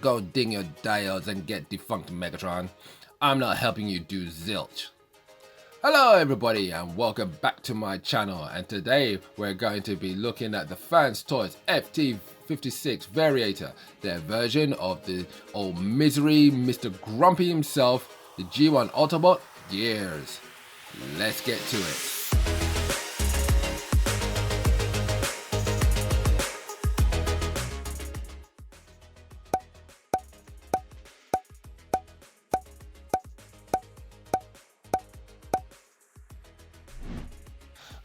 Go ding your diodes and get defunct Megatron. I'm not helping you do zilch. Hello everybody and welcome back to my channel, and today we're going to be looking at the Fans Toys FT-56 Variator, their version of the old misery Mr. Grumpy himself, the G1 Autobot Gears. Let's get to it.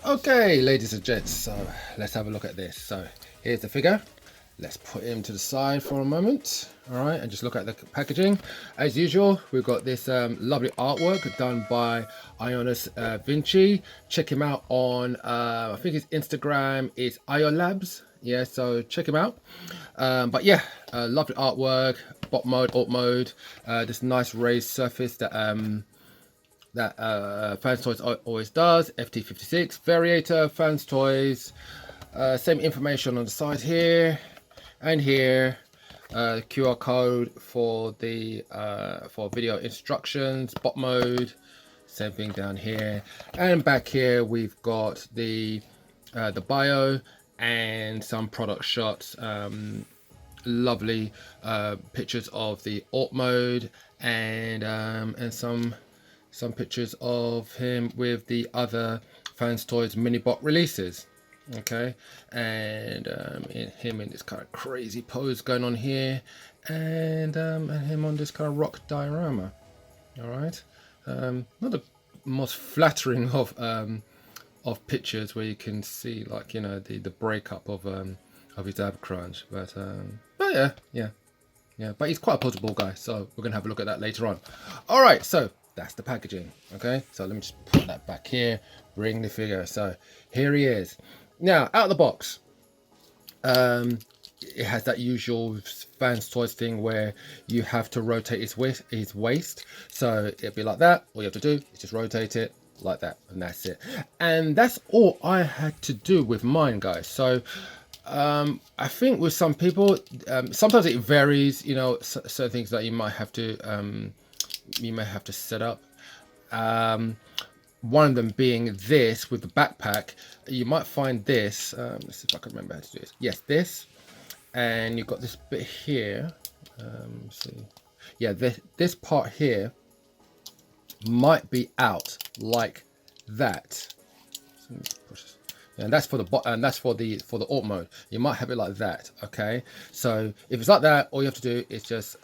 Okay, ladies and gents, so let's have a look at this. So here's the figure. Let's put him to the side for a moment. All right, and just look at the packaging. As usual, we've got this lovely artwork done by Ionis Vinci. Check him out on, I think his Instagram is IoLabs. Yeah, so check him out. But yeah, lovely artwork, bot mode, alt mode, this nice raised surface that Fans Toys always does. FT-56 Variator, Fans Toys. Same information on the side here and here. QR code for the for video instructions, bot mode. Same thing down here, and back here we've got the bio and some product shots. Lovely pictures of the alt mode and some pictures of him with the other Fans Toys mini bot releases. Okay, and him in this kind of crazy pose going on here, and him on this kind of rock diorama. All right, not the most flattering of pictures where you can see, like, you know, the breakup of his ab crunch, but yeah, but he's quite a potable guy, so we're gonna have a look at that later on. All right, so that's the packaging. Okay, so let me just put that back here, bring the figure. So here he is. Now, out of the box, it has that usual Fans Toys thing where you have to rotate his waist. So it'll be like that. All you have to do is just rotate it like that, and that's it. And that's all I had to do with mine, guys. So I think with some people, sometimes it varies. You know, certain things that you might have to set up. One of them being this with the backpack. You might find this, let's see if I can remember how to do this. Yes, this, and you've got this bit here. See, yeah, this part here might be out like that. So let me push this. And that's for the alt mode. You might have it like that. Okay, so if it's like that, all you have to do is just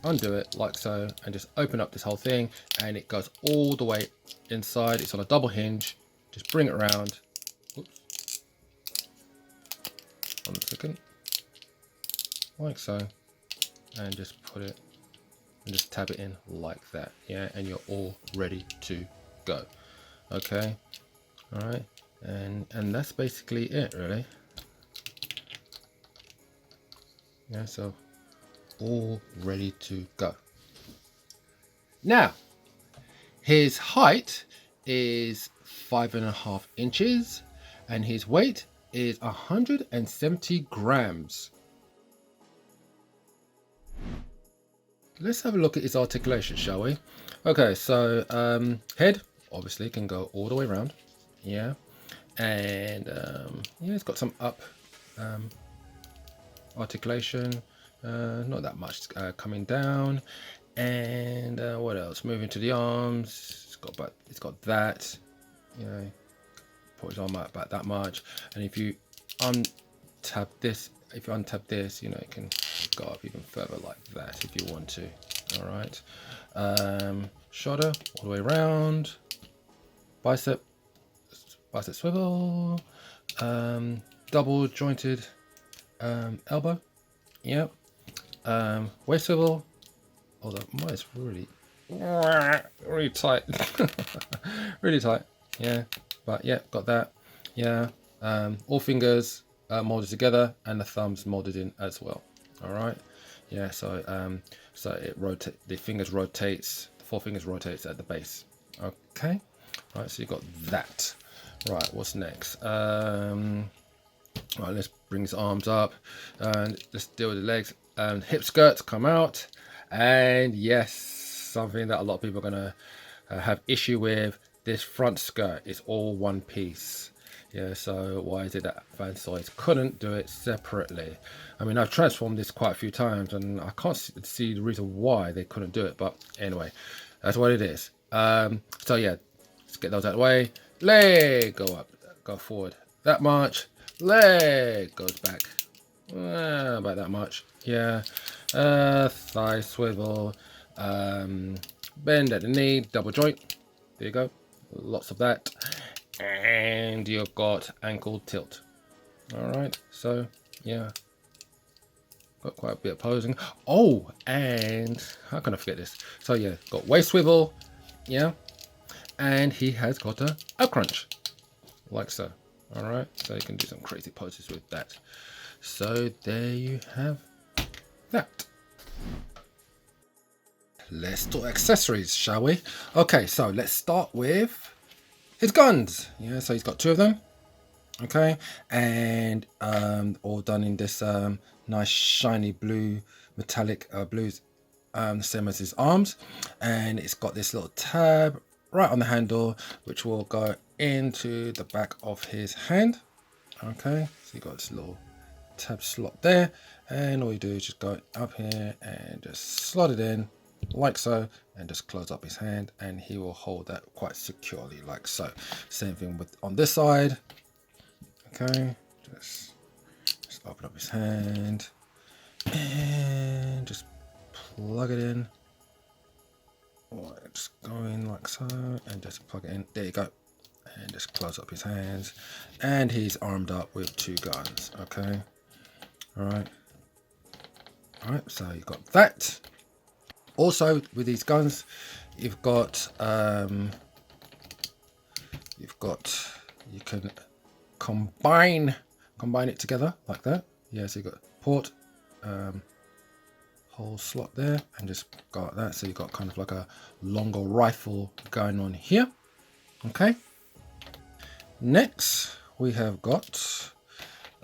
undo it like so, and just open up this whole thing, and it goes all the way inside. It's on a double hinge. Just bring it around. Oops. 1 second, like so, and just put it and just tab it in like that. Yeah, and you're all ready to go. Okay, all right, and that's basically it, really. Yeah, so all ready to go. Now, his height is 5.5 inches and his weight is 170 grams. Let's have a look at his articulation, shall we? Okay, so head obviously can go all the way around. Yeah, and yeah, it's got some up articulation. Not that much coming down, and what else? Moving to the arms, it's got that, you know, put his arm out about that much. And if you untap this, you know, it can go up even further like that if you want to. All right, shoulder all the way around, bicep swivel, double jointed elbow. Yep. Waist swivel, although mine is really tight. Really tight. Yeah, but yeah, got that. Yeah, all fingers molded together, and the thumbs molded in as well. All right, Yeah, so it rotate, the fingers rotates, the four fingers rotates at the base. Okay, right, so you got that. Right, what's next? Right, let's bring his arms up and let's deal with the legs. And hip skirts come out, and yes, something that a lot of people are gonna have issue with. This front skirt is all one piece. Yeah, so why is it that Fantoys couldn't do it separately? I mean, I've transformed this quite a few times and I can't see the reason why they couldn't do it, but anyway, that's what it is. So yeah, let's get those out of the way. Leg go up, go forward that much. Leg goes back about that much. Yeah, thigh swivel, bend at the knee, double joint. There you go, lots of that. And you've got ankle tilt. All right, so yeah, got quite a bit of posing. Oh, and how can I forget this? So yeah, got waist swivel, yeah, and he has got a crunch, like so. All right, so you can do some crazy poses with that. So there you have that. Let's talk accessories, shall we? Okay, so let's start with his guns. Yeah, so he's got two of them. Okay, and all done in this nice shiny blue metallic blues, same as his arms, and it's got this little tab right on the handle which will go into the back of his hand. Okay, so you got this little tab slot there, and all you do is just go up here and just slot it in like so, and just close up his hand, and he will hold that quite securely like so. Same thing with on this side. Okay, just open up his hand and just plug it in. Just go in like so and just plug it in. There you go. And just close up his hands. And he's armed up with two guns. Okay. Alright. Alright, so you've got that. Also with these guns, you can combine it together like that. Yeah, so you've got port whole slot there, and just go like that, so you've got kind of like a longer rifle going on here. Okay, next we have got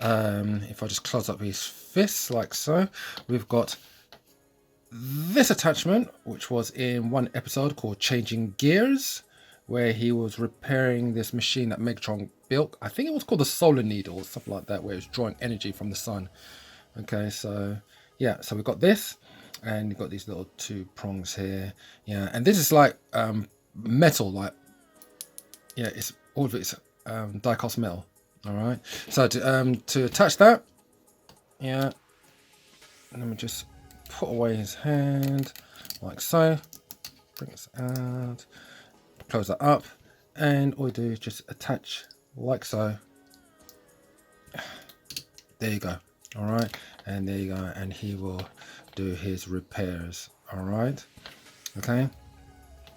if I just close up his fists like so, we've got this attachment, which was in one episode called Changing Gears, where he was repairing this machine that Megatron built. I think it was called the Solar Needle or something like that, where it's drawing energy from the sun. Okay, so yeah, so we've got this, and you've got these little two prongs here. Yeah, and this is like metal, like, yeah, it's all of it's die-cast metal. All right, so to attach that, yeah, let me just put away his hand like so, bring this out, close that up, and all you do is just attach like so. There you go. All right, and there you go, and he will do his repairs. All right, okay.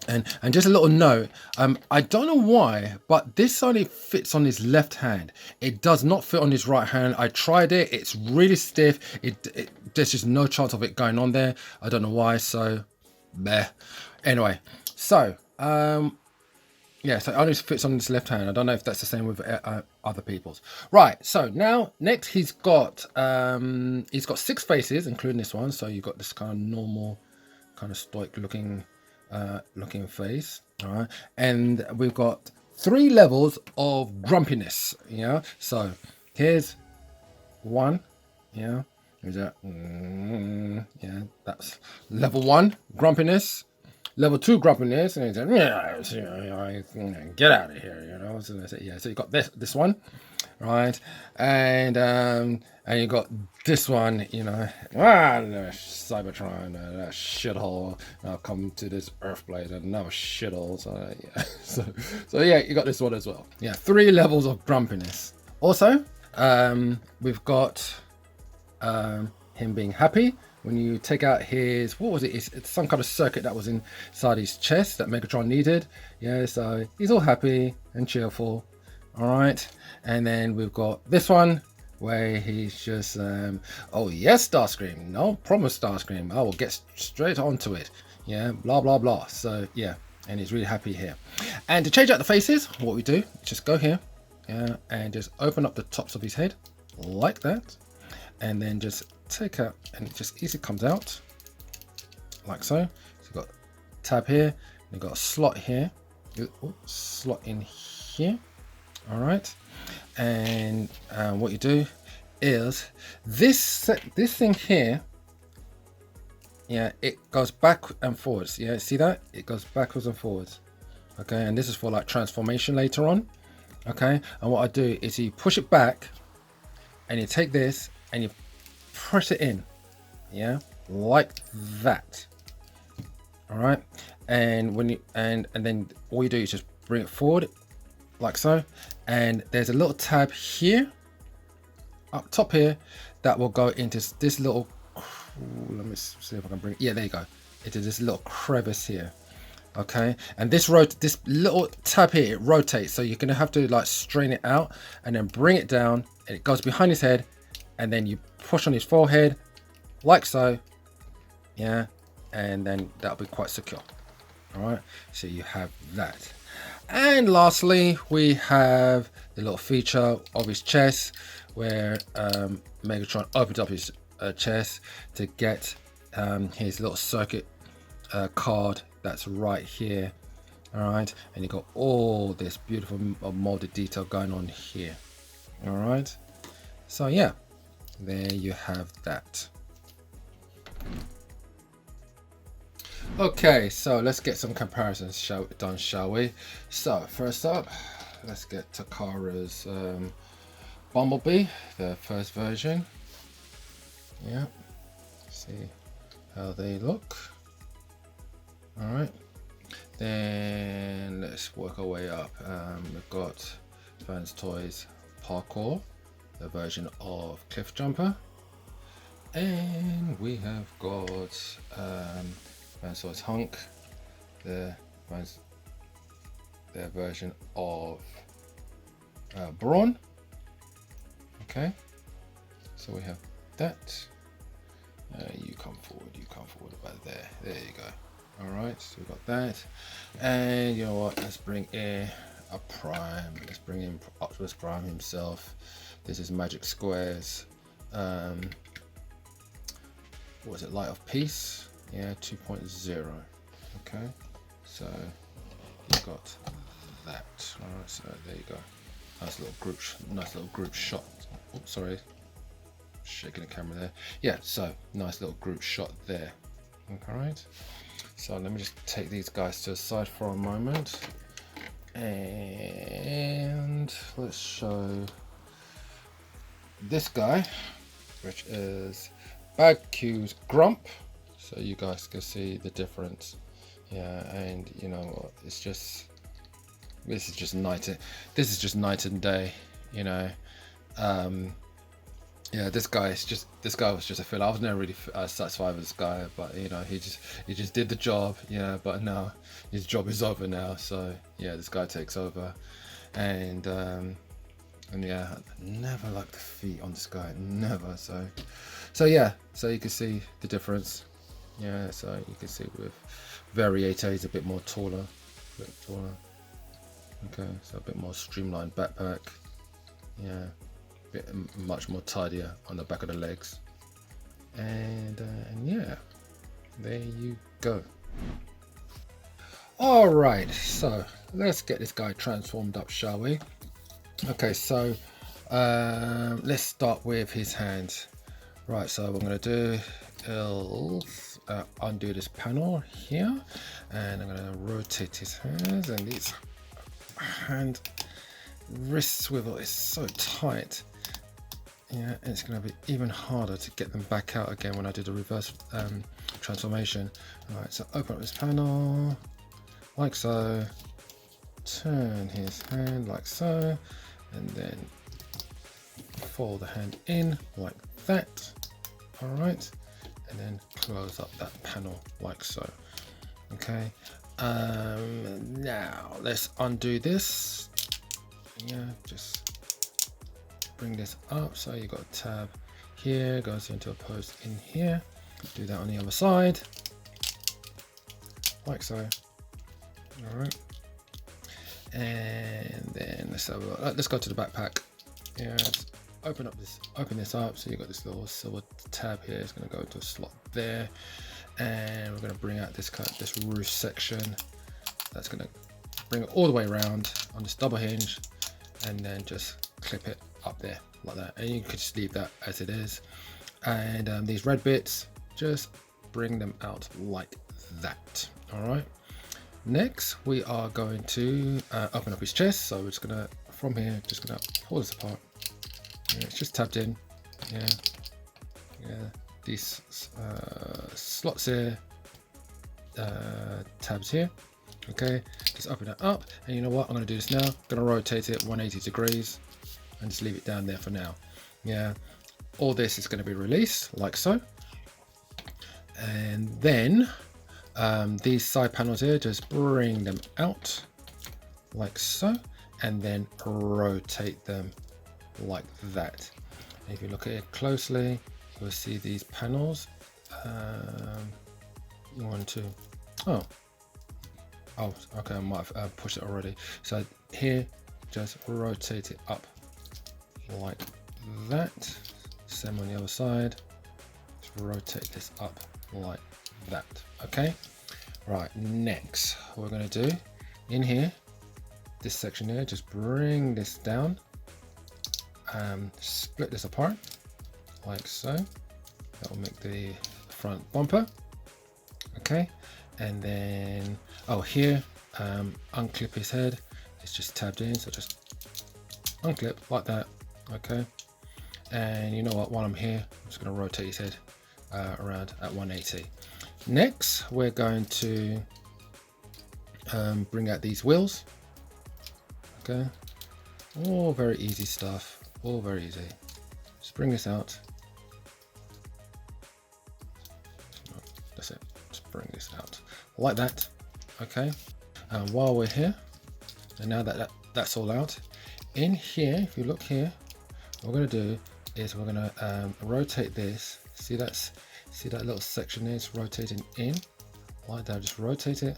And just a little note, I don't know why, but this only fits on his left hand. It does not fit on his right hand. I tried it, it's really stiff. There's just no chance of it going on there. I don't know why, so bleh. Anyway, so yeah, so it only fits on his left hand. I don't know if that's the same with other people's. Right, so now next he's got 6 faces, including this one. So you've got this kind of normal, kind of stoic looking face. All right, and we've got 3 levels of grumpiness. Yeah, so here's one. Yeah, is that? Yeah, that's level 1 grumpiness. Level 2 grumpiness, and he said, yeah, get out of here, you know. So they say, yeah, so you got this one, right, and you got this one, you know, Cybertron, that shithole. I'll come to this Earthblade, another shithole. So yeah, so yeah, you got this one as well. Yeah, 3 levels of grumpiness. Also, we've got him being happy. When you take out his, what was it? It's some kind of circuit that was inside his chest that Megatron needed. Yeah, so he's all happy and cheerful. All right, and then we've got this one, where he's just, oh yes, Starscream, no problem, Starscream, I will get straight onto it. Yeah, blah blah blah. So yeah, and he's really happy here. And to change out the faces, what we do, just go here, yeah, and just open up the tops of his head like that, and then just take out, and it just easily comes out like so. So you've got a tab here, you've got a slot here, slot in here. All right, and what you do is this thing here, yeah, it goes back and forwards. Yeah, see that? It goes backwards and forwards. Okay, and this is for like transformation later on. Okay, and what I do is you push it back, and you take this and you press it in. Yeah, like that. All right, and when you and then all you do is just bring it forward like so, and there's a little tab here up top here that will go into this little, let me see if I can bring it, yeah, there you go, into this little crevice here. Okay, and this little tab here, it rotates, so you're gonna have to like strain it out and then bring it down, and it goes behind his head, and then you push on his forehead like so, yeah, and then that'll be quite secure. All right, so you have that. And lastly, we have the little feature of his chest, where Megatron opens up his chest to get his little circuit card that's right here. All right, and you got all this beautiful molded detail going on here. All right, so yeah, there you have that. Okay, so let's get some comparisons done, shall we? So first up, let's get Takara's Bumblebee, the first version. Yeah, see how they look. All right, then let's work our way up. We've got Fans Toys Parkour, the version of Cliff Jumper, and we have got Fans Toys Hunk, their version of Brawn. Okay, so we have that. You come forward about there. There you go. All right, so we've got that, and you know what? Let's bring in a Prime. Let's bring in Optimus Prime himself. This is Magic Squares. What was it? Light of Peace. Yeah, 2.0. Okay, so you've got that. All right, so there you go. Nice little group shot. Oops, sorry, shaking the camera there. Yeah, so nice little group shot there. All right. So let me just take these guys to the side for a moment, and let's show this guy, which is Bad Q's Grump, so you guys can see the difference. Yeah, and you know what, it's just, this is just night and day, you know. Yeah, this guy was just a filler. I was never really satisfied with this guy, but you know, he just did the job. Yeah, but now his job is over now, so yeah, this guy takes over, and yeah, I never liked the feet on this guy, never. So yeah, so you can see the difference. Yeah, so you can see with Variator, he's a bit more taller, Okay, so a bit more streamlined backpack. Yeah. Much more tidier on the back of the legs, and yeah, there you go. All right, so let's get this guy transformed up, shall we? Okay, so let's start with his hands. Right, so what I'm going to do is undo this panel here, and I'm going to rotate his hands, and his hand wrist swivel is so tight. Yeah, and it's going to be even harder to get them back out again when I do the reverse transformation. All right, so open up this panel like so, turn his hand like so, and then fold the hand in like that. All right, and then close up that panel like so. Okay, now let's undo this. Yeah, just bring this up. So you've got a tab here, goes into a post in here. Do that on the other side, like so. All right. And then let's have a look. Let's go to the backpack. Yeah, let's open this up. So you've got this little silver tab here. It's going to go into a slot there, and we're going to bring out this roof section. That's going to bring it all the way around on this double hinge, and then just clip it up there like that. And you could just leave that as it is. And these red bits, just bring them out like that. All right. Next, we are going to open up his chest. So we're just gonna, from here, just gonna pull this apart. Yeah, it's just tabbed in. Yeah, these slots here, tabs here. Okay, just open it up, and you know what? I'm gonna do this now. I'm gonna rotate it 180 degrees, and just leave it down there for now. Yeah, all this is gonna be released like so, and then these side panels here, just bring them out like so, and then rotate them like that. And if you look at it closely, you'll see these panels. 1, 2. Oh, okay, I might have pushed it already. So here, just rotate it up like that. Same on the other side. Just rotate this up like that. Okay, right, next what we're going to do in here, this section here, just bring this down, split this apart like so. That will make the front bumper. Okay, and then here, unclip his head. It's just tabbed in, so just unclip like that. Okay, and you know what, while I'm here, I'm just going to rotate his head around at 180. Next, we're going to bring out these wheels. Okay, all very easy stuff, all very easy. Just bring this out. That's it. Just bring this out like that. Okay, and while we're here, and now that that's all out, in here, if you look here, what we're going to do is we're going to rotate this. See that little section there? It's rotating in like that. Just rotate it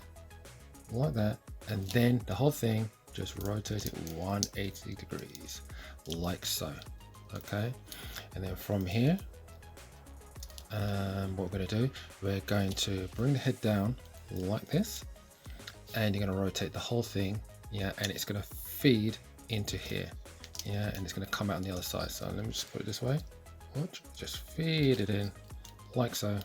like that, and then the whole thing, just rotate it 180 degrees like so. Okay, and then from here, what we're going to do, we're going to bring the head down like this, and you're going to rotate the whole thing. Yeah, and it's going to feed into here. Yeah, and it's going to come out on the other side. So let me just put it this way. Watch, just feed it in like so.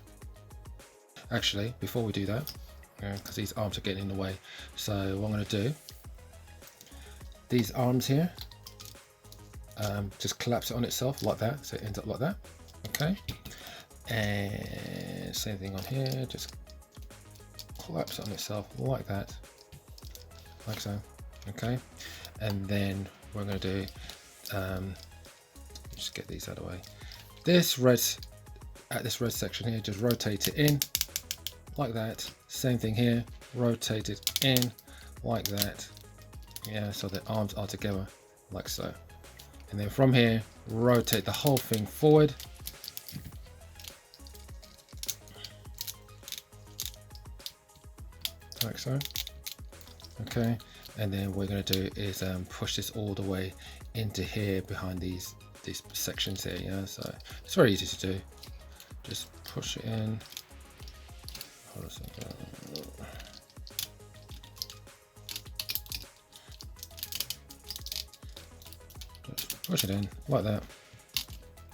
Actually, before we do that, because these arms are getting in the way, so what I'm going to do, these arms here, just collapse it on itself like that, so it ends up like that. Okay, and same thing on here, just collapse it on itself like that, like so. Okay, and then what we're going to do, just get these out of the way. This red section here, just rotate it in like that. Same thing here, rotate it in like that. Yeah, so the arms are together like so. And then from here, rotate the whole thing forward. Like so. Okay, and then what we're going to do is push this all the way into here behind these sections here. Yeah, so it's very easy to do. Just push it in. Hold on a second. Just push it in like that.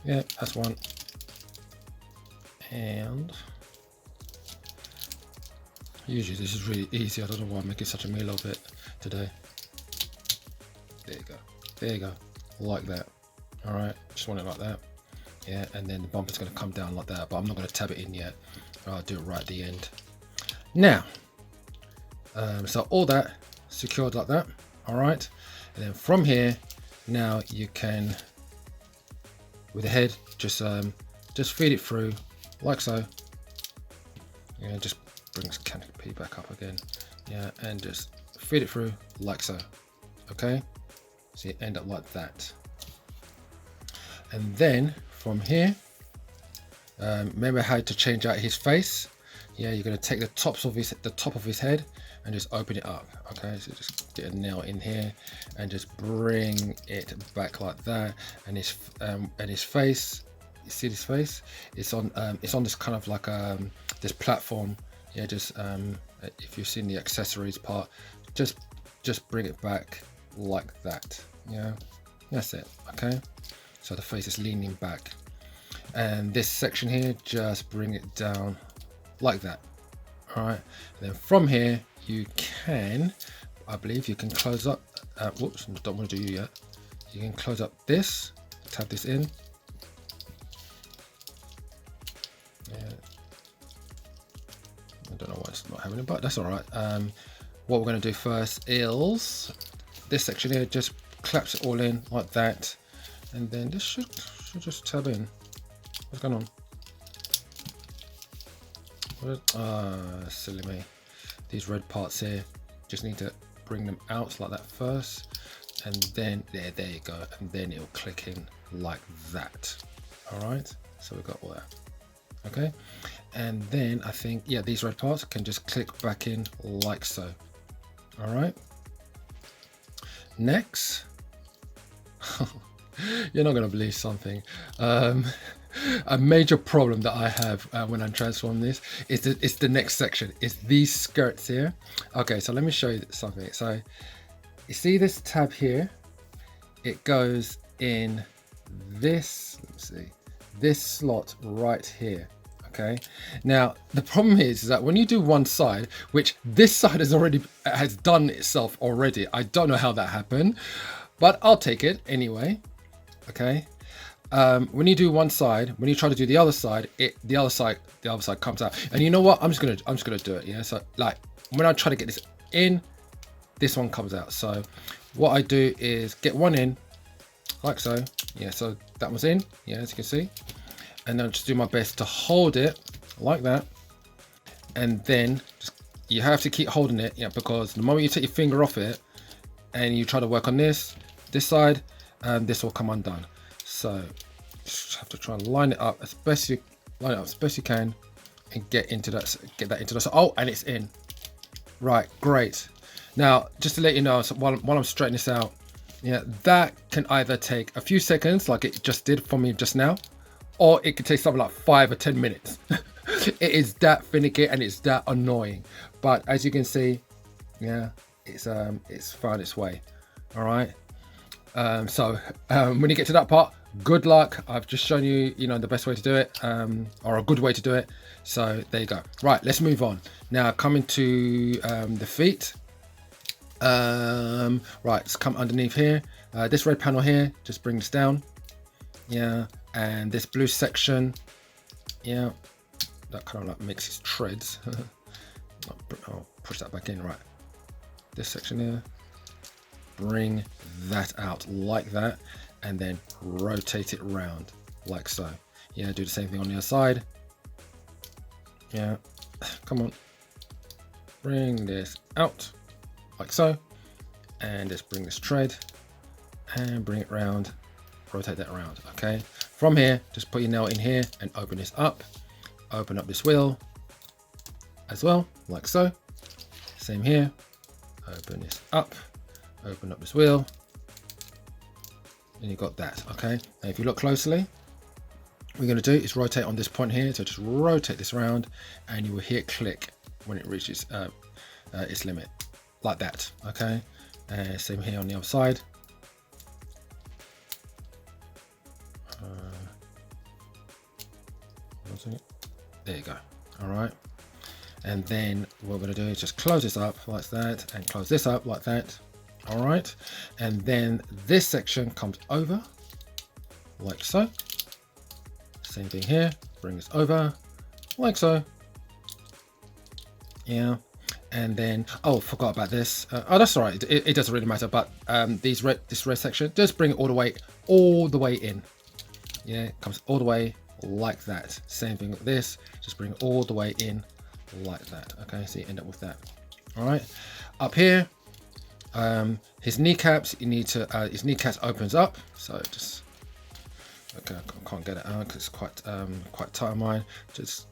Yeah, that's one. And usually this is really easy. I don't know why I'm making such a meal of it today. There you go. There you go. Like that. All right. Just want it like that. Yeah. And then the bumper's going to come down like that, but I'm not going to tab it in yet. I'll do it right at the end. Now, so all that secured like that. All right. And then from here, now you can, with the head, just feed it through like so. Yeah. Just brings canopy back up again. Yeah. And just feed it through like so. Okay. So you end up like that. And then from here, remember how to change out his face. Yeah, you're going to take the top of his head and just open it up. Okay, so just get a nail in here and just bring it back like that. And his face, you see this face? It's on this kind of like this platform. Yeah, just if you've seen the accessories part, just bring it back like that. Yeah, that's it. Okay, so the face is leaning back, and this section here, just bring it down like that. All right, and then from here you can, I believe you can close up, whoops, don't want to do you yet. You can close up this, tab this in. Yeah, I don't know why it's not having it, but that's all right. What we're going to do first is this section here, just claps it all in like that, and then this should just tab in. What's going on? Silly me. These red parts here, just need to bring them out like that first, and then there you go, and then it'll click in like that. All right, so we've got all that. Okay, and then I think, yeah, these red parts can just click back in like so. All right, next, you're not going to believe something. A major problem that I have when I'm transforming this is the next section. It's these skirts here. Okay, so let me show you something. So you see this tab here? It goes in this, let's see, this slot right here. Okay, now the problem is that when you do one side, which this side has done itself already, I don't know how that happened, but I'll take it anyway. Okay, when you do one side, when you try to do the other side, the other side comes out. And you know what? I'm just gonna do it. Yeah. So like when I try to get this in, this one comes out. So what I do is get one in, like so. Yeah. So that one's in. Yeah, as you can see. And then just do my best to hold it like that. And then you have to keep holding it, yeah, because the moment you take your finger off it and you try to work on this side, this will come undone. So just have to try and line it up as best you can, and get that into the. Oh, and it's in. Right, great. Now, just to let you know, so while I'm straightening this out, yeah, that can either take a few seconds, like it just did for me just now, or it could take something like 5 or 10 minutes. It is that finicky and it's that annoying. But as you can see, yeah, it's found its way. All right. So when you get to that part, good luck. I've just shown you, the best way to do it, or a good way to do it. So there you go. Right, let's move on. Now coming to the feet. Right, let's come underneath here. This red panel here, just bring this down. Yeah, and this blue section, yeah, that kind of like mixes treads. I'll push that back in. Right, this section here, bring that out like that, and then rotate it around like so. Yeah, do the same thing on the other side. Yeah, come on, bring this out like so, and just bring this tread and bring it around, rotate that around. Okay, from here, just put your nail in here and open this up, open up this wheel as well, like so. Same here, open this up, open up this wheel, and you got that. Okay, now if you look closely, what we're going to do is rotate on this point here. So just rotate this around, and you will hear it click when it reaches its limit, like that. Okay, same here on the other side. There you go. All right, and then what we're going to do is just close this up like that, and close this up like that. All right, and then this section comes over like so. Same thing here, bring this over like so. Yeah, and then, oh, forgot about this. Oh, that's all right, it doesn't really matter, but this red section, just bring it all the way in. Yeah, it comes all the way like that. Same thing with this, just bring it all the way in like that. Okay, so you end up with that. All right, up here, his kneecaps, you need to his kneecaps opens up, so just Okay, I can't get it out because it's quite tight on mine. Just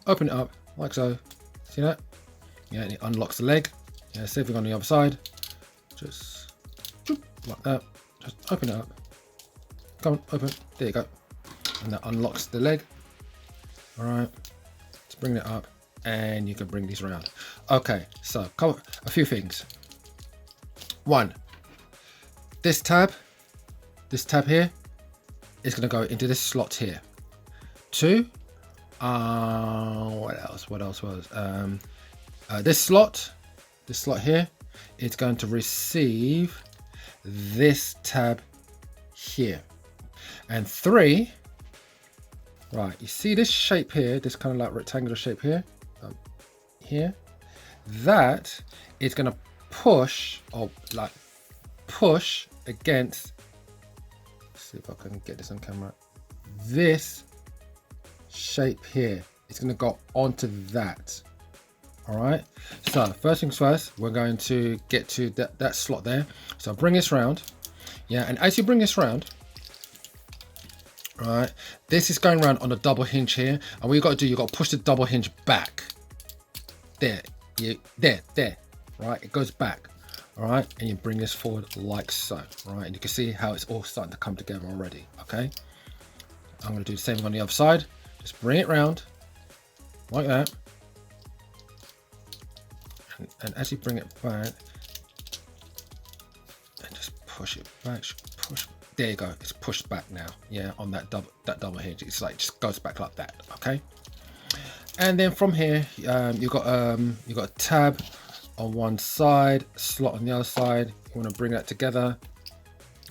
open it up like so. See that? Yeah, and it unlocks the leg. Yeah, same thing on the other side. Just like that. Just open it up. Come on, open. There you go. And that unlocks the leg. All right. Let's bring it up, and you can bring these around. Okay, so a few things. One, this tab here is going to go into this slot here. Two, what else was this slot here is going to receive this tab here. And three, right, you see this shape here, this kind of like rectangular shape here, that is going to push, or like push against, let's see if I can get this on camera, this shape here. It's going to go onto that. All right, so first things first, we're going to get to that slot there. So bring this round. Yeah, and as you bring this round, all right, this is going around on a double hinge here, and what you got to do, you got to push the double hinge back. There, there, right, it goes back. All right, and you bring this forward like so. All right, and you can see how it's all starting to come together already. Okay, I'm going to do the same thing on the other side. Just bring it round like that, and as you bring it back, and just push it back, push. There you go. It's pushed back now. Yeah, on that double hinge. It's like just goes back like that. Okay, and then from here, you've got a tab on one side, slot on the other side. You want to bring that together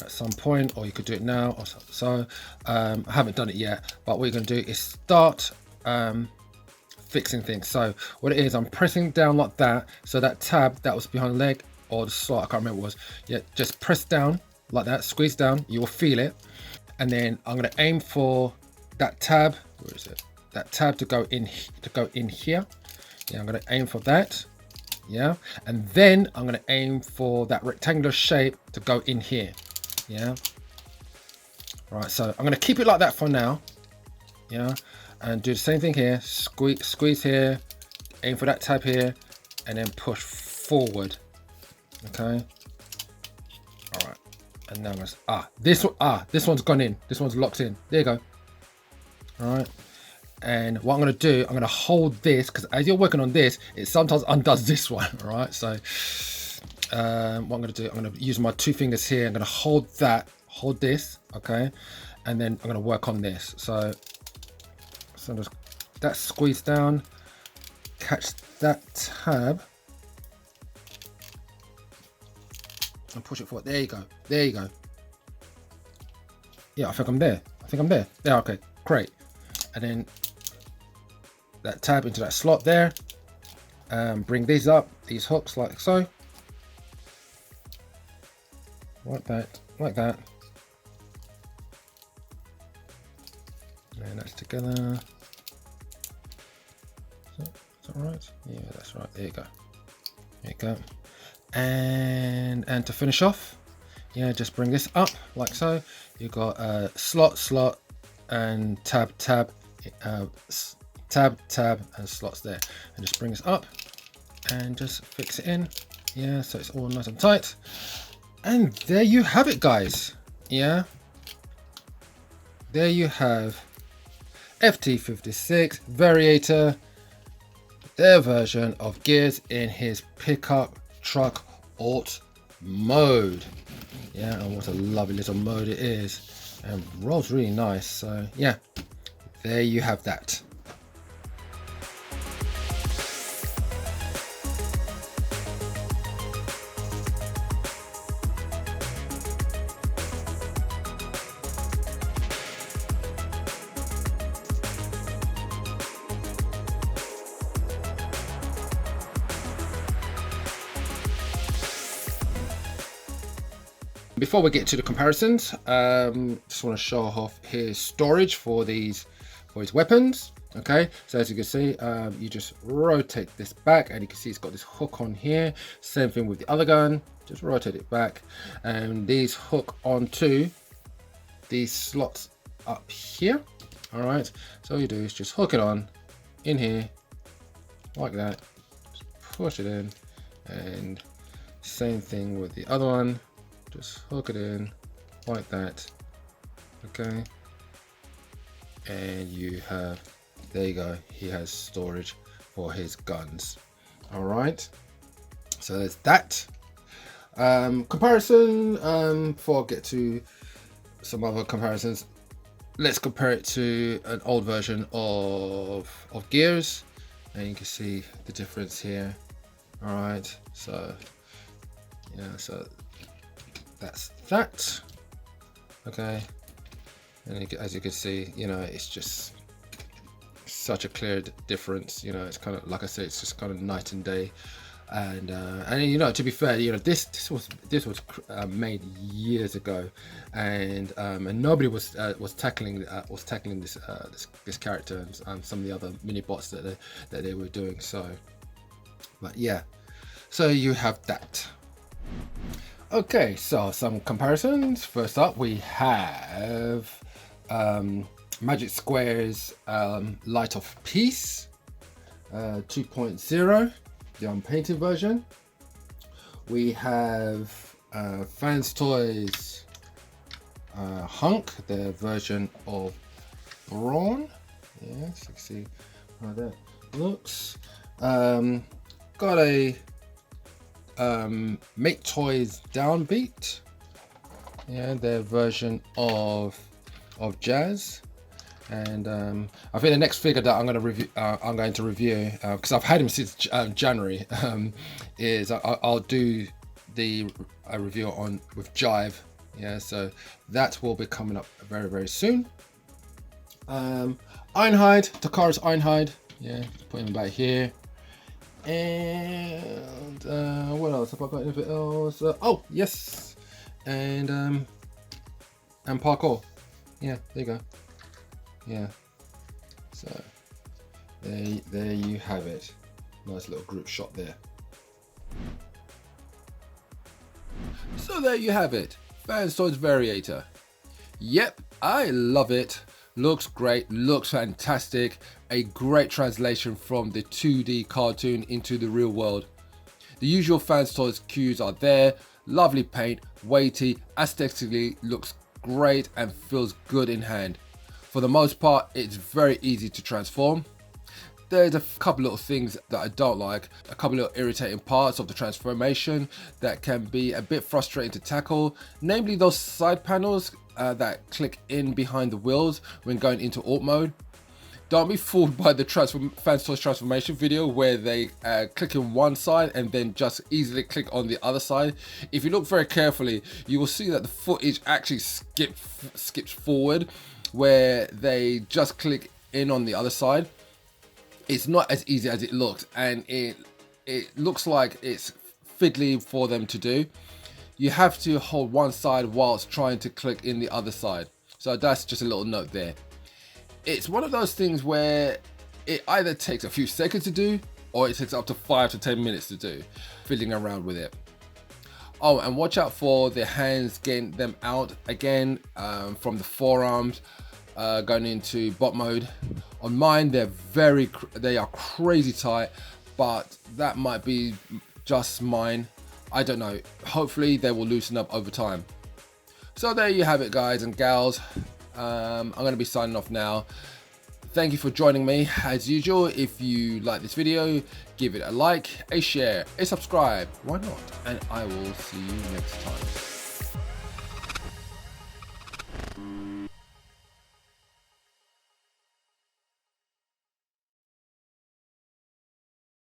at some point, or you could do it now, or so. I haven't done it yet, but what you're going to do is start fixing things. So what it is, I'm pressing down like that, so that tab that was behind the leg or the slot, I can't remember what it was. Yeah, just press down like that, squeeze down, you will feel it. And then I'm going to aim for that tab. Where is it? That tab to go in here. Yeah, I'm going to aim for that. Yeah, and then I'm going to aim for that rectangular shape to go in here. Yeah, right, so I'm going to keep it like that for now. Yeah, and do the same thing here. Squeeze here, aim for that tab here, and then push forward. Okay, all right, and now this one's gone in, this one's locked in. There you go. All right, and what I'm going to do, I'm going to hold this, because as you're working on this, it sometimes undoes this one. All right, so what I'm going to do, I'm going to use my two fingers here. I'm going to hold this, okay, and then I'm going to work on this. So just that squeeze down, catch that tab, and push it forward. There you go. There you go. Yeah, I think I'm there. Yeah, okay, great. And then that tab into that slot there. Bring these up, these hooks like so. Like that. And that's together. Is that right? Yeah, that's right. There you go. There you go. And to finish off, yeah, just bring this up like so. You've got slot, and tab, and slots there. And just bring this up and just fix it in. Yeah, so it's all nice and tight. And there you have it, guys. Yeah, there you have FT-56 Variator, their version of gears in his pickup truck alt mode. Yeah, and what a lovely little mode it is, and rolls really nice. So yeah, there you have that. Before we get to the comparisons, just want to show off his storage for his weapons. Okay, so as you can see, you just rotate this back, and you can see it's got this hook on here. Same thing with the other gun, just rotate it back, and these hook onto these slots up here. All right, so all you do is just hook it on in here like that, just push it in, and same thing with the other one, just hook it in like that. Okay, and you have, there you go, he has storage for his guns. All right, so there's that. Comparison, before I get to some other comparisons, let's compare it to an old version of Gears, and you can see the difference here. All right, so yeah, so that's that. Okay, and as you can see, you know, it's just such a clear difference. You know, it's kind of, like I said, it's just kind of night and day. And you know, to be fair, you know, this was made years ago, and nobody was tackling this character and some of the other mini bots that they were doing. So, but yeah, so you have that. Okay, so some comparisons. First up, we have Magic Square's Light of Peace 2.0. The unpainted version. We have Fans Toys Hunk, their version of Brawn. Yes, you can see how that looks. Got a Make Toys Downbeat. Yeah, their version of Jazz. And I think the next figure that I'm going to review, because I've had him since January, is I'll do the review on with Jive. Yeah, so that will be coming up very, very soon. Ironhide, Takara's Ironhide. Yeah, put him back here. And what else? Have I got anything else? Oh yes, and Parkour. Yeah, there you go. Yeah, so there you have it. Nice little group shot there. So there you have it, Fans Toys Variator. Yep, I love it. Looks great, looks fantastic. A great translation from the 2D cartoon into the real world. The usual Fans Toys cues are there. Lovely paint, weighty, aesthetically looks great and feels good in hand. For the most part, it's very easy to transform. There's a couple little things that I don't like, a couple little irritating parts of the transformation that can be a bit frustrating to tackle, namely those side panels that click in behind the wheels when going into alt mode. Don't be fooled by the Fans Toys transformation video where they click in one side and then just easily click on the other side. If you look very carefully, you will see that the footage actually skips forward, where they just click in on the other side. It's not as easy as it looks, and it looks like it's fiddly for them to do. You have to hold one side whilst trying to click in the other side. So that's just a little note there. It's one of those things where it either takes a few seconds to do, or it takes up to 5 to 10 minutes to do, fiddling around with it. Oh, and watch out for the hands, getting them out again from the forearms, going into bot mode. On mine, they are crazy tight, but that might be just mine. I don't know. Hopefully they will loosen up over time. So there you have it, guys and gals. I'm going to be signing off now. Thank you for joining me. As usual, if you like this video, give it a like, a share, a subscribe. Why not? And I will see you next time.